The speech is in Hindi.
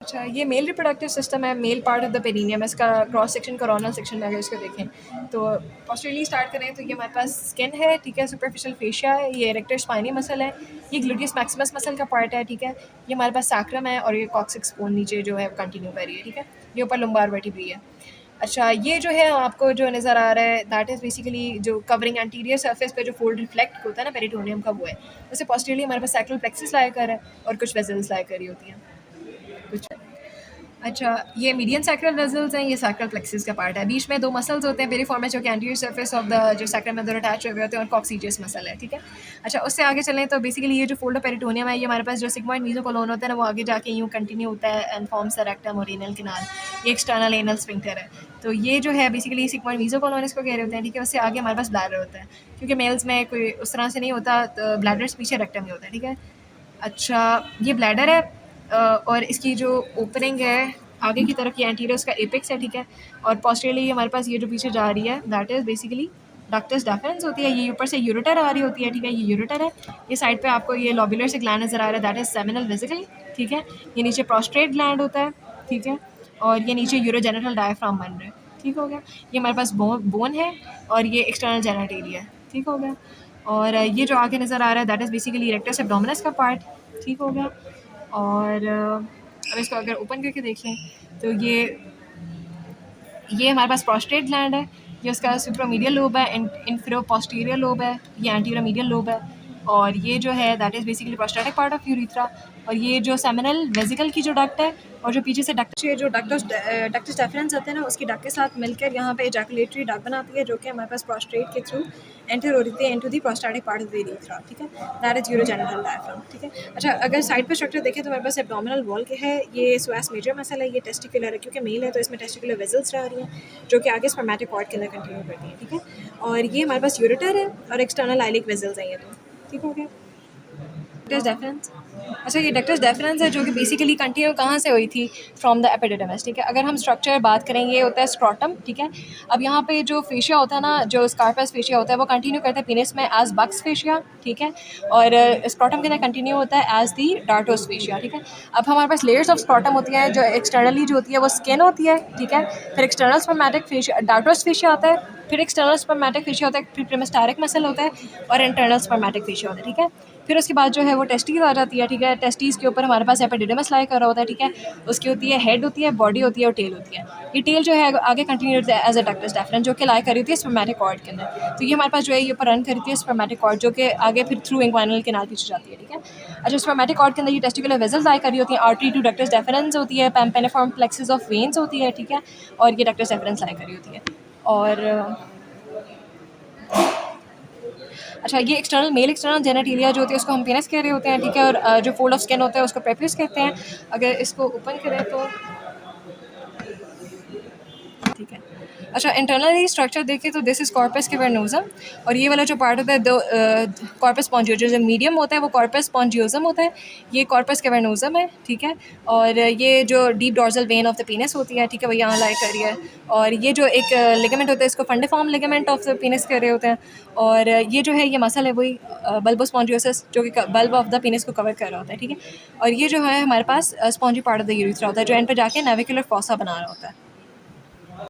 अच्छा, ये मेल रिप्रोडक्टिव सिस्टम है, male part of the perineum, इसका क्रॉस सेक्शन कोरोनल सेक्शन में अगर इसको देखें तो पोस्टीरियरली स्टार्ट करें तो ये हमारे पास स्किन है, ठीक है, सुपरफिशियल फेशिया है, ये इरेक्टर स्पाइनी मसल है, ये ग्लूटियस मैक्सिमस मसल का पार्ट है, ठीक है, ये हमारे पास सैक्रम है और ये कॉक्सिक्स बोन नीचे जो है कंटिन्यू कर रही है, ठीक है, ये ऊपर लंबार वर्टिब्री है। अच्छा, ये जो है आपको जो नज़र आ रहा है दैट इज़ बेसिकली जो कवरिंग एंटीरियर सरफेस पे जो फोल्ड रिफ्लेक्ट होता है ना पेरिटोनियम का, वो है। वैसे पोस्टीरियरली हमारे पास सैक्रल प्लेक्सस लाया कर है और कुछ वेसल्स लाया करी होती हैं कुछ। अच्छा, ये मीडियन सैक्रल वेसल्स हैं, ये सैक्रल प्लेक्सिस का पार्ट है। बीच में दो मसल्स होते हैं पेरिफॉर्म जो कि एंटीरियर सरफेस ऑफ द जो सैक्रम अंदर अटैच हुए होते हैं, और कॉक्सीजियस मसल है, ठीक है। अच्छा, उससे आगे चलें तो बेसिकली ये जो फोल्ड ऑफ पेरिटोनियम है, ये हमारे पास जो सिग्मॉइड मीज़ोकोलोन होता है ना, वो आगे जाके यूँ कंटिन्यू होता है एंड फॉर्म्स द रेक्टम और एनल कैनाल। ये एक्सटर्नल एनल स्फिंक्टर है। तो ये जो है बेसिकली सिग्मॉइड मीज़ोकोलोन इसको कह रहे होते हैं, ठीक है। उससे आगे हमारे पास ब्लैडर होता है, क्योंकि मेल्स में कोई उस तरह से नहीं होता, तो ब्लैडर से पीछे रेक्टम ही होता है, ठीक है। अच्छा, ये ब्लैडर है और इसकी जो ओपनिंग है आगे की तरफ, ये एंटीरियर उसका एपेक्स है, ठीक है। और पोस्टीरियरली हमारे पास ये जो पीछे जा रही है that is basically ductus deference होती है। ये ऊपर से यूरेटर आ रही होती है, ठीक है, ये यूरेटर है। ये साइड पे आपको ये लॉब्यूलर से ग्लैंड नज़र आ रहा है, दैट इज़ सेमिनल वेसिकल, ठीक है। ये नीचे प्रोस्ट्रेट ग्लैंड होता है, ठीक है, और ये नीचे यूरोजेनिटल डायफ्राम बन रहा है, ठीक हो गया। ये हमारे पास बोन है और ये एक्सटर्नल जेनिटेलिया है, ठीक हो गया। और ये जो आगे नज़र आ रहा है that is basically rectus abdominis का पार्ट, ठीक हो गया। और अब इसको अगर ओपन करके देखें तो ये हमारे पास प्रोस्टेट ग्लैंड है, ये उसका सुप्रामीडियल लोब है, इन्फीरियर पोस्टीरियर लोब है, ये एंटीरियर मीडियल लोब है, और ये जो है that is basically prostatic part of urethra. और ये जो सेमिनल वेसिकल की जो डक्ट है और जो पीछे से डक्ट जो डक्टस डेफरेंस होते हैं ना, उसकी डक्ट के साथ मिलकर यहाँ पे एजैकुलेटरी डक्ट बनाती है, जो कि हमारे पास प्रोस्टेट के थ्रू एंटर हो रही है into the prostatic part of the urethra, ठीक है, दैट इज़ यूरोजेनिटल डायफ्राम, ठीक है। अच्छा, अगर साइड पे स्ट्रक्चर देखें तो हमारे पास एब्डोमिनल वॉल के है, ये स्वास मेजर मसल है, ये टेस्टिकुलर है, क्योंकि मेल है तो इसमें टेस्टिकुलर वेसल्स रह रही हैं जो कि आगे स्पर्मेटिक कॉर्ड के अंदर कंटिन्यू करती हैं, ठीक है। और ये हमारे पास यूरेटर है और एक्सटर्नल आइलिक वेसल्स हैं, ये तो ठीक हो गया। डक्टस डेफरेंस, अच्छा, ये डक्टस डेफरेंस है जो कि बेसिकली कंटिन्यू कहाँ से हुई थी, फ्रॉम द एपिडिडमिस, ठीक है। अगर हम स्ट्रक्चर बात करें, ये होता है स्क्रॉटम, ठीक है। अब यहाँ पे जो फेशिया होता है ना, जो स्कार्पस फेशिया होता है, वो कंटिन्यू करता है पेनिस में एज बक्स फेशिया, ठीक है, और स्क्रॉटम के अंदर कंटिन्यू होता है एज दी डार्टोस फेशिया, ठीक है। अब हमारे पास लेयर्स ऑफ स्क्रॉटम होती हैं, जो एक्सटर्नली जो होती है वो स्किन होती है, ठीक है। फिर external spermatic fascia dartos fascia आता है, फिर एक्सटर्नल स्पर्मेटिक फेशिया होता है, फिर प्रीमेस्टारिक मसल होता है और इंटरनल स्पर्मेटिक फेशिया होता है, ठीक है। फिर उसके बाद जो है वो टेस्टीज आ जाती है, ठीक है। टेस्टीज के ऊपर हमारे पास एपिडिडमस लाई कर रहा होता है, ठीक है। उसकी होती है हेड होती है, बॉडी होती है और टेल होती है। ये टेल जो है आगे continue as a ducts difference, जो कि लाई कर रही होती है स्पर्मेटिक कॉर्ड के अंदर। तो ये हमारे पास जो है ये ऊपर रन करती है स्पर्मेटिक कॉर्ड, जो कि आगे फिर थ्रू इंग्वाइनल कैनाल पीछे जाती है, ठीक है। अच्छा, स्पर्मेटिक कॉर्ड के अंदर ये टेस्टिकुलर वेसल्स लाई कर रही होती हैं, आर्टरी टू डक्टस डेफरेंस होती है, पेनिफॉर्म प्लेक्सिस ऑफ वेन्स होती है, ठीक है, और ये डक्टस डेफरेंस लाई कर रही होती है। और अच्छा, ये एक्सटर्नल मेल एक्सटर्नल जेनेटिलिया जो होती है उसको हम पेनिस कह रहे होते हैं, ठीक है। और जो फोल्ड ऑफ स्किन होता है उसको प्रेप्यूस कहते हैं। अगर इसको ओपन करें तो ठीक है। अच्छा, इंटरनली स्ट्रक्चर देखें तो दिस इज़ कॉर्पस कैवर्नोसम, और ये वाला जो पार्ट होता है दो कॉर्पस स्पॉन्जियोसम, जो मीडियम होता है वो कॉर्पस स्पॉन्जियोसम होता है, ये कॉर्पस कैवर्नोसम है, ठीक है। और ये जो deep dorsal when of the penis होती है, ठीक है, वो यहाँ लाई कर रही है। और ये जो एक लिगामेंट होता है इसको फंडिफॉर्म लिगामेंट ऑफ द पेनिस कर रहे होते हैं। और ये जो है ये मसल है वही बल्बोस्पॉन्जियोसिस, जो कि बल्ब ऑफ द पेनिस को कवर कर रहा होता है, ठीक है। और ये जो है हमारे पास spongy part of the urethra होता है, जो एंड पर जाके नेविकुलर फॉसा बना रहा होता है।